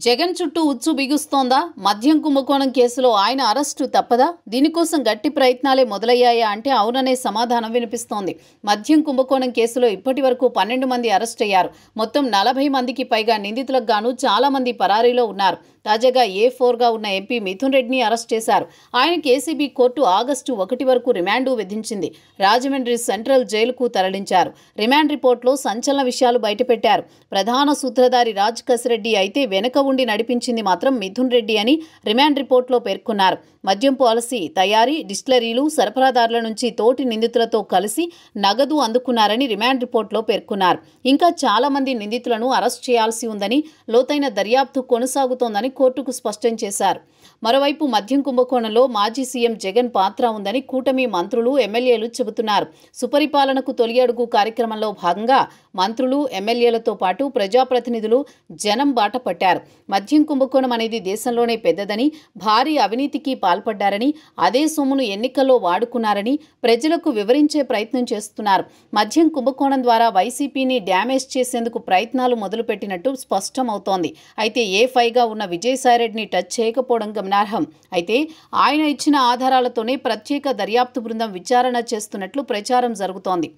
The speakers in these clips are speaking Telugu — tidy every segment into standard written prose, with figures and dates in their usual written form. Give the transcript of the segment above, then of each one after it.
జగన్ చుట్టూ ఉచ్చు బిగుస్తోందా? మద్యం కుంభకోణం కేసులో ఆయన అరెస్టు తప్పదా? దీనికోసం గట్టి ప్రయత్నాలే మొదలయ్యాయా అంటే అవుననే సమాధానం వినిపిస్తోంది. మద్యం కుంభకోణం కేసులో ఇప్పటి వరకు 12 మంది అరెస్ట్ అయ్యారు. మొత్తం 40 మందికి పైగా నిందితులకు గాను చాలా మంది పరారీలో ఉన్నారు. తాజాగా A4గా ఉన్న ఎంపీ మిథున్ రెడ్డిని అరెస్ట్ చేశారు. ఆయనకి ఏసీబీ కోర్టు ఆగస్టు 1 వరకు రిమాండ్ విధించింది. రాజమండ్రి సెంట్రల్ జైలుకు తరలించారు. రిమాండ్ రిపోర్టులో సంచలన విషయాలు బయటపెట్టారు. ప్రధాన సూత్రధారి రాజ్ కసిరెడ్డి అయితే వెనుక ఉండి నడిపించింది మాత్రం మిథున్ రెడ్డి అని రిమాండ్ రిపోర్టులో పేర్కొన్నారు. మద్యం పాలసీ తయారీ, డిస్టిలరీలు, సరఫరాదారుల నుంచి తోటి నిందితులతో కలిసి నగదు అందుకున్నారని రిమాండ్ రిపోర్టులో పేర్కొన్నారు. ఇంకా చాలా మంది నిందితులను అరెస్ట్ చేయాల్సి ఉందని, లోతైన దర్యాప్తు కొనసాగుతోందని కోర్టుకు స్పష్టం చేశారు. మరోవైపు మద్యం కుంభకోణంలో మాజీ సీఎం జగన్ పాత్ర ఉందని కూటమి మంత్రులు, ఎమ్మెల్యేలు చెబుతున్నారు. సుపరిపాలనకు తొలి అడుగు కార్యక్రమంలో భాగంగా మంత్రులు, ఎమ్మెల్యేలతో పాటు ప్రజాప్రతినిధులు జనం బాట పట్టారు. మద్యం కుంభకోణం అనేది దేశంలోనే పెద్దదని, భారీ అవినీతికి పాల్పడ్డారని, అదే సొమ్మును ఎన్నికల్లో వాడుకున్నారని ప్రజలకు వివరించే ప్రయత్నం చేస్తున్నారు. మద్యం కుంభకోణం ద్వారా వైసీపీని డ్యామేజ్ చేసేందుకు ప్రయత్నాలు మొదలుపెట్టినట్టు స్పష్టమవుతోంది. అయితే A5గా ఉన్న విజయసాయిరెడ్డిని టచ్ చేయకపోవడం గమనార్హం. అయితే ఆయన ఇచ్చిన ఆధారాలతోనే ప్రత్యేక దర్యాప్తు బృందం విచారణ చేస్తున్నట్లు ప్రచారం జరుగుతోంది.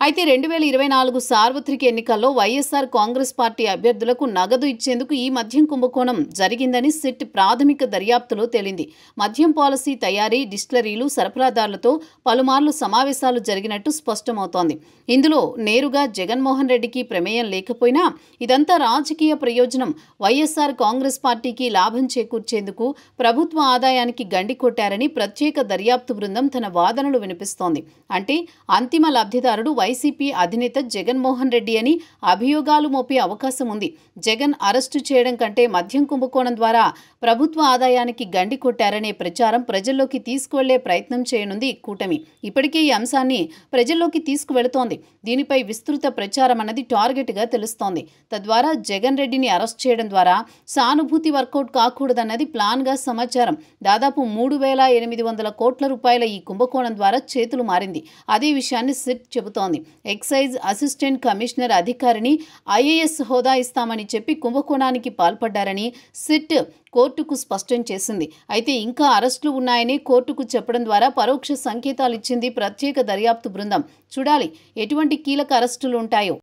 అయితే 2024 సార్వత్రిక ఎన్నికల్లో వైఎస్ఆర్ కాంగ్రెస్ పార్టీ అభ్యర్థులకు నగదు ఇచ్చేందుకు ఈ మద్యం కుంభకోణం జరిగిందని సిట్ ప్రాథమిక దర్యాప్తులో తేలింది. మద్యం పాలసీ తయారీ, డిస్టిలరీలు, సరఫరాదారులతో పలుమార్లు సమావేశాలు జరిగినట్టు స్పష్టమవుతోంది. ఇందులో నేరుగా జగన్మోహన్ రెడ్డికి ప్రమేయం లేకపోయినా ఇదంతా రాజకీయ ప్రయోజనం, వైఎస్ఆర్ కాంగ్రెస్ పార్టీకి లాభం చేకూర్చేందుకు ప్రభుత్వ ఆదాయానికి గండి కొట్టారని ప్రత్యేక దర్యాప్తు బృందం తన వాదనలు వినిపిస్తోంది. అంటే అంతిమ లబ్ధిదారుడు వైసీపీ అధినేత జగన్మోహన్ రెడ్డి అని అభియోగాలు మోపే అవకాశం ఉంది. జగన్ అరెస్టు చేయడం కంటే మద్యం కుంభకోణం ద్వారా ప్రభుత్వ ఆదాయానికి గండి కొట్టారనే ప్రచారం ప్రజల్లోకి తీసుకువెళ్లే ప్రయత్నం చేయనుంది కూటమి. ఇప్పటికే ఈ అంశాన్ని ప్రజల్లోకి తీసుకువెళుతోంది. దీనిపై విస్తృత ప్రచారం అన్నది టార్గెట్గా తెలుస్తోంది. తద్వారా జగన్ రెడ్డిని అరెస్ట్ చేయడం ద్వారా సానుభూతి వర్కౌట్ కాకూడదన్నది ప్లాన్గా సమాచారం. దాదాపు 3,800 కోట్ల రూపాయల ఈ కుంభకోణం ద్వారా చేతులు మారింది. అదే విషయాన్ని సిట్ చెబుతోంది. ఎక్సైజ్ అసిస్టెంట్ కమిషనర్ అధికారిని ఐఏఎస్ హోదా ఇస్తామని చెప్పి కుంభకోణానికి పాల్పడ్డారని సిట్ కోర్టుకు స్పష్టం చేసింది. అయితే ఇంకా అరెస్టులు ఉన్నాయని కోర్టుకు చెప్పడం ద్వారా పరోక్ష సంకేతాలు ఇచ్చింది ప్రత్యేక దర్యాప్తు బృందం. చూడాలి ఎటువంటి కీలక అరెస్టులు ఉంటాయో.